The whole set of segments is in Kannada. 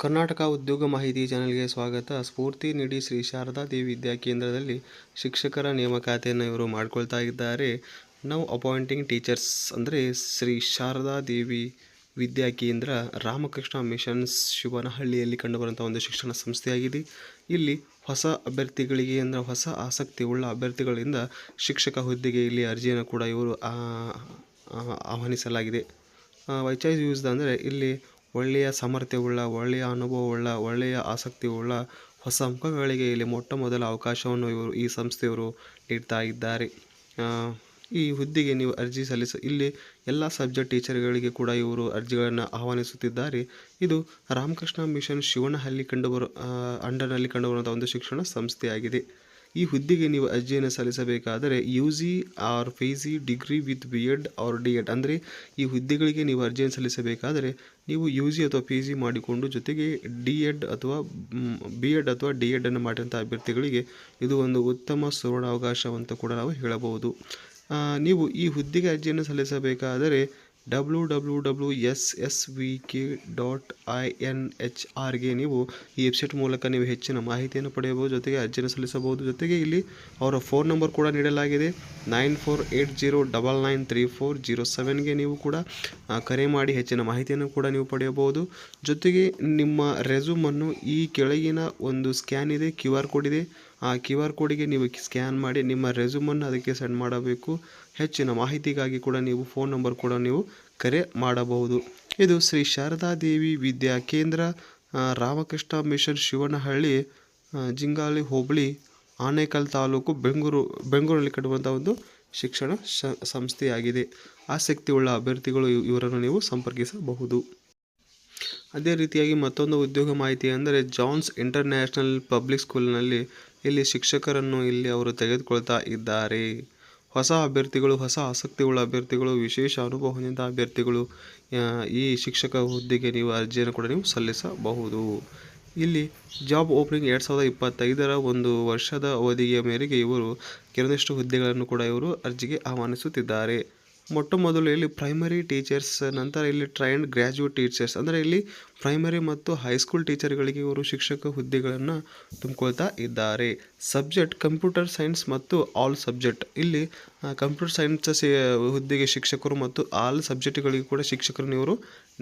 ಕರ್ನಾಟಕ ಉದ್ಯೋಗ ಮಾಹಿತಿ ಚಾನೆಲ್ಗೆ ಸ್ವಾಗತ. ಸ್ಫೂರ್ತಿ ನಿಧಿ ಶ್ರೀ ಶಾರದಾ ದೇವಿ ವಿದ್ಯಾಕೇಂದ್ರದಲ್ಲಿ ಶಿಕ್ಷಕರ ನೇಮಕಾತಿಯನ್ನು ಇವರು ಮಾಡ್ಕೊಳ್ತಾ ಇದ್ದಾರೆ. ನಾವು ಅಪಾಯಿಂಟಿಂಗ್ ಟೀಚರ್ಸ್ ಅಂದರೆ ಶ್ರೀ ಶಾರದಾ ದೇವಿ ವಿದ್ಯಾಕೇಂದ್ರ ರಾಮಕೃಷ್ಣ ಮಿಷನ್ಸ್ ಶಿವನಹಳ್ಳಿಯಲ್ಲಿ ಕಂಡುಬರುವಂಥ ಒಂದು ಶಿಕ್ಷಣ ಸಂಸ್ಥೆಯಾಗಿದೆ. ಇಲ್ಲಿ ಹೊಸ ಅಭ್ಯರ್ಥಿಗಳಿಗೆ ಅಂದರೆ ಹೊಸ ಆಸಕ್ತಿ ಉಳ್ಳ ಅಭ್ಯರ್ಥಿಗಳಿಂದ ಶಿಕ್ಷಕ ಹುದ್ದೆಗೆ ಇಲ್ಲಿ ಅರ್ಜಿಯನ್ನು ಕೂಡ ಇವರು ಆಹ್ವಾನಿಸಲಾಗಿದೆ. ವೈ ಚಾಯ್ಸ್ ಯೂಸ್ಡ್ ಅಂದರೆ ಇಲ್ಲಿ ಒಳ್ಳೆಯ ಸಾಮರ್ಥ್ಯವುಳ್ಳ, ಒಳ್ಳೆಯ ಅನುಭವವುಳ್ಳ, ಒಳ್ಳೆಯ ಆಸಕ್ತಿಯುಳ್ಳ ಹೊಸ ಮುಖಗಳಿಗೆ ಇಲ್ಲಿ ಮೊಟ್ಟ ಮೊದಲ ಅವಕಾಶವನ್ನು ಈ ಸಂಸ್ಥೆಯವರು ನೀಡ್ತಾ ಇದ್ದಾರೆ. ಈ ಹುದ್ದೆಗೆ ನೀವು ಅರ್ಜಿ ಇಲ್ಲಿ ಎಲ್ಲ ಸಬ್ಜೆಕ್ಟ್ ಟೀಚರ್ಗಳಿಗೆ ಕೂಡ ಇವರು ಅರ್ಜಿಗಳನ್ನು ಆಹ್ವಾನಿಸುತ್ತಿದ್ದಾರೆ. ಇದು ರಾಮಕೃಷ್ಣ ಮಿಷನ್ ಶಿವನಹಳ್ಳಿ ಅಂಡರ್ನಲ್ಲಿ ಕಂಡುಬರುವಂಥ ಒಂದು ಶಿಕ್ಷಣ ಸಂಸ್ಥೆಯಾಗಿದೆ. ಈ ಹುದ್ದೆಗೆ ನೀವು ಅರ್ಜಿಯನ್ನು ಸಲ್ಲಿಸಬೇಕಾದರೆ UG or PG degree with BEd or DEd ಅಂದರೆ ಈ ಹುದ್ದೆಗಳಿಗೆ ನೀವು ಅರ್ಜಿಯನ್ನು ಸಲ್ಲಿಸಬೇಕಾದರೆ ನೀವು UG ಅಥವಾ PG ಮಾಡಿಕೊಂಡು ಜೊತೆಗೆ DEd ಅಥವಾ BEd ಅಥವಾ DEd ಅನ್ನು ಮಾಡಿದಂಥ ಅಭ್ಯರ್ಥಿಗಳಿಗೆ ಇದು ಒಂದು ಉತ್ತಮ ಸುವರ್ಣಾವಕಾಶವಂತ ಕೂಡ ನಾವು ಹೇಳಬಹುದು. ನೀವು ಈ ಹುದ್ದೆಗೆ ಅರ್ಜಿಯನ್ನು ಸಲ್ಲಿಸಬೇಕಾದರೆ www.ssvk.inhr ನೀವು ಈ ವೆಬ್ಸೈಟ್ ಮೂಲಕ ನೀವು ಹೆಚ್ಚಿನ ಮಾಹಿತಿಯನ್ನು ಪಡೆಯಬಹುದು, ಜೊತೆಗೆ ಅರ್ಜಿಯನ್ನು ಸಲ್ಲಿಸಬಹುದು. ಜೊತೆಗೆ ಇಲ್ಲಿ ಅವರ ಫೋನ್ ನಂಬರ್ ಕೂಡ ನೀಡಲಾಗಿದೆ. 9480993407ಗೆ ನೀವು ಕೂಡ ಕರೆ ಮಾಡಿ ಹೆಚ್ಚಿನ ಮಾಹಿತಿಯನ್ನು ಕೂಡ ನೀವು ಪಡೆಯಬಹುದು. ಜೊತೆಗೆ ನಿಮ್ಮ ರೆಸ್ಯೂಮನ್ನು ಈ ಕೆಳಗಿನ ಒಂದು ಸ್ಕ್ಯಾನ್ ಇದೆ, QR ಕೋಡ್ ಇದೆ. ಆ QR ಕೋಡಿಗೆ ನೀವು ಸ್ಕ್ಯಾನ್ ಮಾಡಿ ನಿಮ್ಮ ರೆಸ್ಯೂಮನ್ನು ಅದಕ್ಕೆ ಸೆಂಡ್ ಮಾಡಬೇಕು. ಹೆಚ್ಚಿನ ಮಾಹಿತಿಗಾಗಿ ಕೂಡ ನೀವು ಫೋನ್ ನಂಬರ್ ಕೂಡ ನೀವು ಕರೆ ಮಾಡಬಹುದು. ಇದು ಶ್ರೀ ಶಾರದಾ ದೇವಿ ವಿದ್ಯಾ ಕೇಂದ್ರ, ರಾಮಕೃಷ್ಣ ಮಿಷನ್ ಶಿವನಹಳ್ಳಿ, ಜಿಂಗಾಲಿ ಹೋಬಳಿ, ಆನೇಕಲ್ ತಾಲೂಕು, ಬೆಂಗಳೂರಲ್ಲಿ ಕಂಡುಬರುವಂಥ ಒಂದು ಶಿಕ್ಷಣ ಸಂಸ್ಥೆಯಾಗಿದೆ. ಆಸಕ್ತಿಯುಳ್ಳ ಅಭ್ಯರ್ಥಿಗಳು ಇವರನ್ನು ನೀವು ಸಂಪರ್ಕಿಸಬಹುದು. ಅದೇ ರೀತಿಯಾಗಿ ಮತ್ತೊಂದು ಉದ್ಯೋಗ ಮಾಹಿತಿ ಅಂದರೆ ಜಾನ್ಸ್ ಇಂಟರ್ನ್ಯಾಷನಲ್ ಪಬ್ಲಿಕ್ ಸ್ಕೂಲ್ನಲ್ಲಿ ಇಲ್ಲಿ ಶಿಕ್ಷಕರನ್ನು ಇಲ್ಲಿ ಅವರು ತೆಗೆದುಕೊಳ್ತಾ ಇದ್ದಾರೆ. ಹೊಸ ಅಭ್ಯರ್ಥಿಗಳು, ಹೊಸ ಆಸಕ್ತಿಯುಳ್ಳ ಅಭ್ಯರ್ಥಿಗಳು, ವಿಶೇಷ ಅನುಭವ ಹೊಂದಿದ ಅಭ್ಯರ್ಥಿಗಳು ಈ ಶಿಕ್ಷಕ ಹುದ್ದೆಗೆ ನೀವು ಅರ್ಜಿಯನ್ನು ಕೂಡ ನೀವು ಸಲ್ಲಿಸಬಹುದು. ಇಲ್ಲಿ ಜಾಬ್ ಓಪನಿಂಗ್ 2025ರ ಒಂದು ವರ್ಷದ ಅವಧಿಯ ಮೇರೆಗೆ ಇವರು ಕೆಲವೊಂದಿಷ್ಟು ಹುದ್ದೆಗಳನ್ನು ಕೂಡ ಇವರು ಅರ್ಜಿಗೆ ಆಹ್ವಾನಿಸುತ್ತಿದ್ದಾರೆ. ಮೊಟ್ಟ ಮೊದಲು ಇಲ್ಲಿ ಪ್ರೈಮರಿ ಟೀಚರ್ಸ್, ನಂತರ ಇಲ್ಲಿ ಟ್ರೈನ್ಡ್ ಗ್ರ್ಯಾಜುಯೇಟ್ ಟೀಚರ್ಸ್ ಅಂದರೆ ಇಲ್ಲಿ ಪ್ರೈಮರಿ ಮತ್ತು ಹೈಸ್ಕೂಲ್ ಟೀಚರ್ಗಳಿಗೆ ಇವರು ಶಿಕ್ಷಕ ಹುದ್ದೆಗಳನ್ನು ತುಂಬಿಕೊಳ್ತಾ ಇದ್ದಾರೆ. ಸಬ್ಜೆಕ್ಟ್ ಕಂಪ್ಯೂಟರ್ ಸೈನ್ಸ್ ಮತ್ತು ಆಲ್ ಸಬ್ಜೆಕ್ಟ್. ಇಲ್ಲಿ ಕಂಪ್ಯೂಟರ್ ಸೈನ್ಸ್ ಹುದ್ದೆಗೆ ಶಿಕ್ಷಕರು ಮತ್ತು ಆಲ್ ಸಬ್ಜೆಕ್ಟ್ಗಳಿಗೆ ಕೂಡ ಶಿಕ್ಷಕರನ್ನು ಇವರು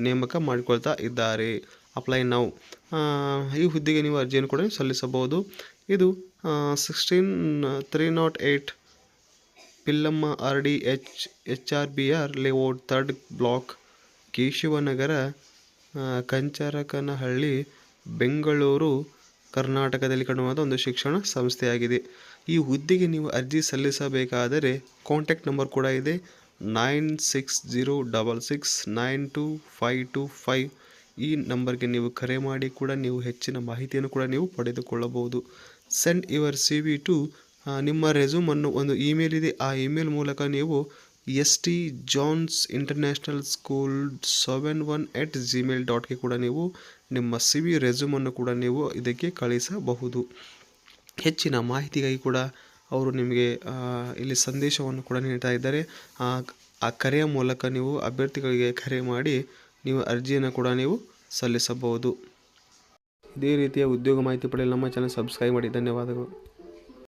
ನೇಮಕ ಮಾಡಿಕೊಳ್ತಾ ಇದ್ದಾರೆ. Apply now. ಈ ಹುದ್ದೆಗೆ ನೀವು ಅರ್ಜಿಯನ್ನು ಕೂಡ ಸಲ್ಲಿಸಬಹುದು. ಇದು 16308 Pillamma RDH HRBR layout 3rd block, Keshavanagar, Kancharakanahalli, Bengaluru, ಕರ್ನಾಟಕದಲ್ಲಿ ಕಂಡುಬರುವಂಥ ಒಂದು ಶಿಕ್ಷಣ ಸಂಸ್ಥೆಯಾಗಿದೆ. ಈ ಹುದ್ದೆಗೆ ನೀವು ಅರ್ಜಿ ಸಲ್ಲಿಸಬೇಕಾದರೆ ಕಾಂಟ್ಯಾಕ್ಟ್ ನಂಬರ್ ಕೂಡ ಇದೆ. 9606692525 ಈ ನಂಬರ್ಗೆ ನೀವು ಕರೆ ಮಾಡಿ ಕೂಡ ನೀವು ಹೆಚ್ಚಿನ ಮಾಹಿತಿಯನ್ನು ಕೂಡ ನೀವು ಪಡೆದುಕೊಳ್ಳಬಹುದು. ಸೆಂಡ್ ಯುವರ್ CV ಟು ನಿಮ್ಮ ರೆಸ್ಯೂಮನ್ನು ಒಂದು ಇಮೇಲ್ ಇದೆ, ಆ ಇಮೇಲ್ ಮೂಲಕ ನೀವು stjohnsinternationalschool71@gmail.ಗೆ ಕೂಡ ನೀವು ನಿಮ್ಮ CV ರೆಸ್ಯೂಮನ್ನು ಕೂಡ ನೀವು ಇದಕ್ಕೆ ಕಳಿಸಬಹುದು. ಹೆಚ್ಚಿನ ಮಾಹಿತಿಗಾಗಿ ಕೂಡ ಅವರು ನಿಮಗೆ ಇಲ್ಲಿ ಸಂದೇಶವನ್ನು ಕೂಡ ನೀಡ್ತಾ ಇದ್ದಾರೆ. ಆ ಕರೆಯ ಮೂಲಕ ನೀವು ಅಭ್ಯರ್ಥಿಗಳಿಗೆ ಕರೆ ಮಾಡಿ ನೀವು ಅರ್ಜಿಯನ್ನು ಕೂಡ ನೀವು ಸಲ್ಲಿಸಬಹುದು. ಇದೇ ರೀತಿಯ ಉದ್ಯೋಗ ಮಾಹಿತಿ ಪಡೆಯಲು ನಮ್ಮ ಚಾನಲ್ ಸಬ್ಸ್ಕ್ರೈಬ್ ಮಾಡಿ. ಧನ್ಯವಾದಗಳು.